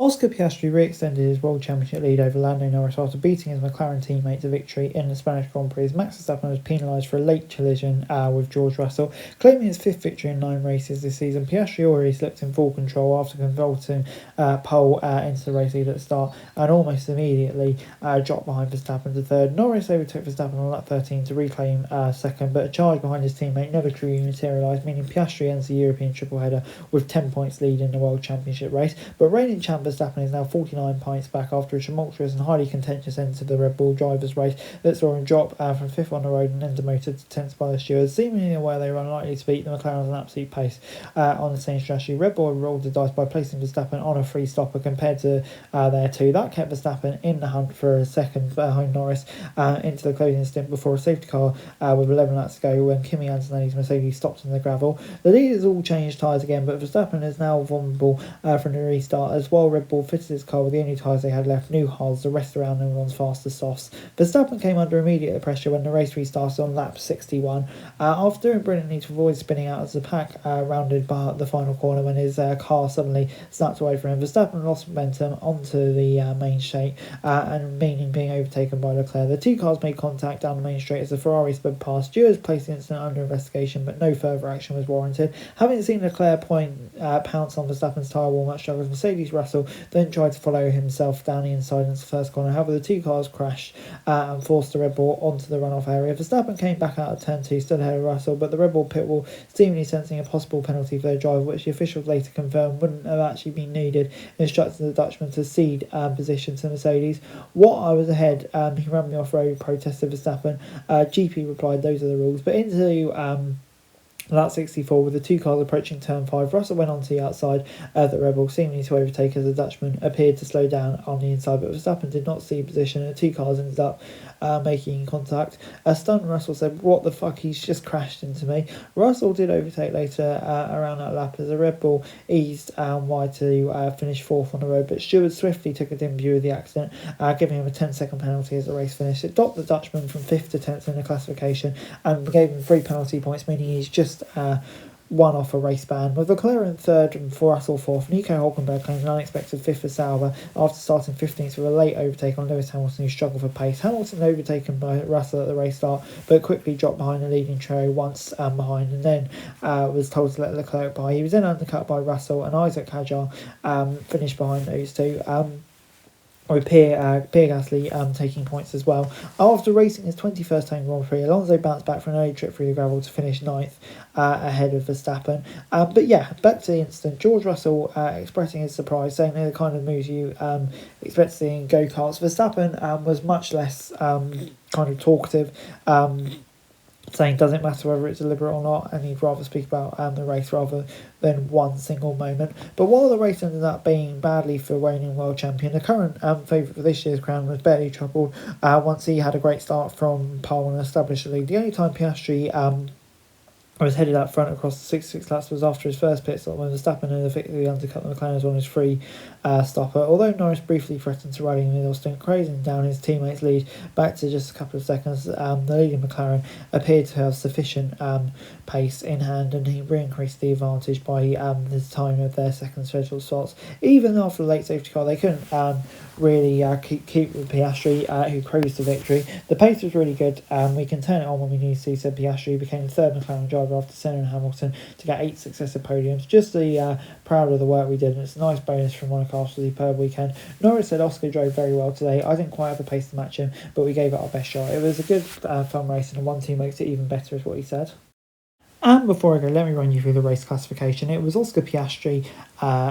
Oscar Piastri re-extended his World Championship lead over Lando Norris after beating his McLaren teammate to victory in the Spanish Grand Prix. Max Verstappen was penalised for a late collision with George Russell, claiming his fifth victory in 9 races this season. Piastri already slipped in full control after converting pole into the race lead at the start and almost immediately dropped behind Verstappen to third. Norris overtook Verstappen on lap 13 to reclaim second, but a charge behind his teammate never truly materialised, meaning Piastri ends the European triple header with 10 points lead in the World Championship race. But reigning champ Verstappen is now 49 points back after a tumultuous and highly contentious end to the Red Bull drivers' race that saw him drop from 5th on the road and then demoted to 10th by the stewards, seemingly aware they were unlikely to beat the McLaren an absolute pace on the same strategy. Red Bull rolled the dice by placing Verstappen on a free stopper compared to their two. That kept Verstappen in the hunt for a second behind Norris into the closing stint before a safety car with 11 laps to go when Kimi Antonelli's Mercedes stopped in the gravel. The leaders all changed tyres again, but Verstappen is now vulnerable from the restart as well. Red Bull fitted his car with the only tyres they had left, new hards, the rest around them one's fastest softs. Verstappen came under immediate pressure when the race restarted on lap 61 after doing brilliantly to avoid spinning out as the pack rounded by the final corner when his car suddenly snapped away from him. Verstappen lost momentum onto the main straight and meaning being overtaken by Leclerc. The two cars made contact down the main straight as the Ferrari sped past. Stewards placed the incident under investigation, but no further action was warranted. Having seen Leclerc pounce on Verstappen's tyre wall much struggles, Mercedes Russell then tried to follow himself down the inside into the first corner. However, the two cars crashed and forced the Red Bull onto the runoff area. Verstappen came back out of turn 2, stood ahead of Russell, but the Red Bull pit wall seemingly sensing a possible penalty for their driver, which the officials later confirmed wouldn't have actually been needed, instructing the Dutchman to cede position to Mercedes. What I was ahead, he ran me off-road, protested Verstappen. GP replied, those are the rules. But into lap 64, with the two cars approaching turn 5, Russell went on to the outside of the Red Bull, seemingly to overtake as the Dutchman appeared to slow down on the inside, but Verstappen did not see position and the two cars ended up making contact. A stunned Russell said, what the fuck, he's just crashed into me. Russell did overtake later around that lap as the Red Bull eased wide to finish 4th on the road, but Stewart swiftly took a dim view of the accident, giving him a 10-second penalty as the race finished. It dropped the Dutchman from 5th to 10th in the classification and gave him 3 penalty points, meaning he's just one off a race ban. With Leclerc in 3rd and for Russell 4th, Nico Hulkenberg claimed an unexpected 5th for Sauber after starting 15th with a late overtake on Lewis Hamilton, who struggled for pace. Hamilton overtaken by Russell at the race start, but quickly dropped behind the leading trio once behind, and then was told to let Leclerc by. He was then undercut by Russell, and Isaac Hadjar finished behind those two. With Pierre Gasly taking points as well. After racing his 21st home Grand Prix, Alonso bounced back for an early trip through the gravel to finish 9th ahead of Verstappen. But yeah, back to the incident. George Russell expressing his surprise, saying they're the kind of moves you expect to see in go-karts. Verstappen was much less kind of talkative, saying doesn't matter whether it's deliberate or not, and he'd rather speak about the race rather than one single moment. But while the race ended up being badly for reigning world champion, the current favourite for this year's crown was barely troubled once he had a great start from pole and established the lead. The only time Piastri was headed up front across the 66 laps was after his first pit stop when Verstappen had effectively undercut the McLarens on his free stopper. Although Norris briefly threatened to rally in the middle stint, closing down his teammate's lead back to just a couple of seconds, the leading McLaren appeared to have sufficient pace in hand, and he re-increased the advantage by the time of their second scheduled slots. Even after the late safety car, they couldn't really keep with Piastri, who cruised to victory. The pace was really good. We can turn it on when we need to, said Piastri, became the 3rd McLaren driver after Senna and Hamilton to get 8 successive podiums. Just proud of the work we did, and it's a nice bonus from Monaco after the superb weekend. Norris said Oscar drove very well today. I didn't quite have the pace to match him, but we gave it our best shot. It was a good fun race, and a 1-2 makes it even better, is what he said. And before I go, let me run you through the race classification. It was Oscar Piastri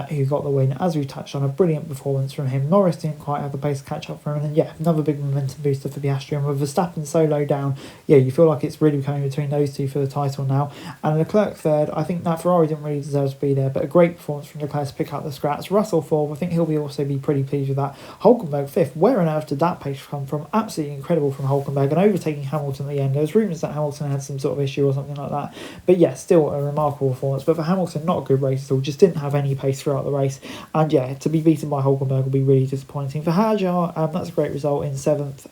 who got the win. As we touched on, a brilliant performance from him. Norris didn't quite have the pace to catch up for him. And then, yeah, another big momentum booster for Piastri. And with Verstappen so low down, yeah, you feel like it's really coming between those two for the title now. And Leclerc 3rd, I think that Ferrari didn't really deserve to be there, but a great performance from Leclerc to pick up the scraps. Russell 4th, I think he'll also be pretty pleased with that. Hulkenberg 5th, where on earth did that pace come from? Absolutely incredible from Hulkenberg, and overtaking Hamilton at the end. There was rumours that Hamilton had some sort of issue or something like that. But yeah, still a remarkable performance. But for Hamilton, not a good race at all. Just didn't have any pace throughout the race. And yeah, to be beaten by Hulkenberg will be really disappointing. For Hadjar, that's a great result in 7th.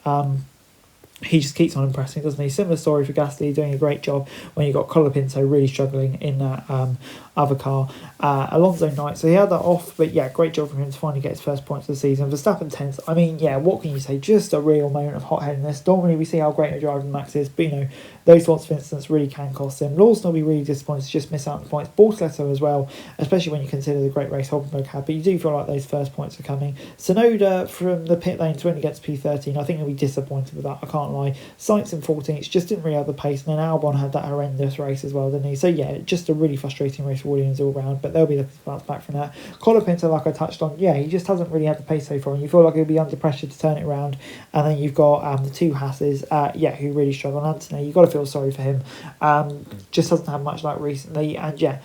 He just keeps on impressing, doesn't he? Similar story for Gasly, doing a great job when you got Colapinto really struggling in that other car, Alonso 9th. So he had that off, but yeah, great job from him to finally get his first points of the season. Verstappen 10th. I mean, yeah, what can you say? Just a real moment of hot-headedness. Normally we see how great a driver Max is, but those sorts of incidents really can cost him. Lawson will be really disappointed to just miss out on the points. Bortoleto as well, especially when you consider the great race Hulkenberg had, but you do feel like those first points are coming. Tsunoda from the pit lane to only get to P13, I think he'll be disappointed with that, I can't lie. Sainz in 14th, just didn't really have the pace, and then Albon had that horrendous race as well, didn't he? So yeah, just a really frustrating race for Williams all round, but they'll be looking to bounce back from that. Colapinto, like I touched on, yeah, he just hasn't really had the pace so far, and you feel like he'll be under pressure to turn it around. And then you've got the two Hasses, who really struggle. And Anthony, you've got to feel sorry for him. Just hasn't had much luck recently, and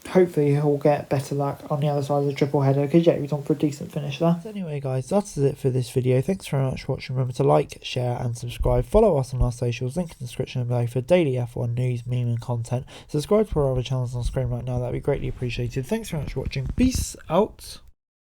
hopefully he'll get better luck on the other side of the triple header, because yeah, he's on for a decent finish there. So anyway guys, that's it for this video. Thanks very much for watching. Remember to like, share and subscribe. Follow us on our socials, link in the description below for daily F1 news, meme and content. Subscribe to our other channels on screen right now, that'd be greatly appreciated. Thanks very much for watching. Peace out.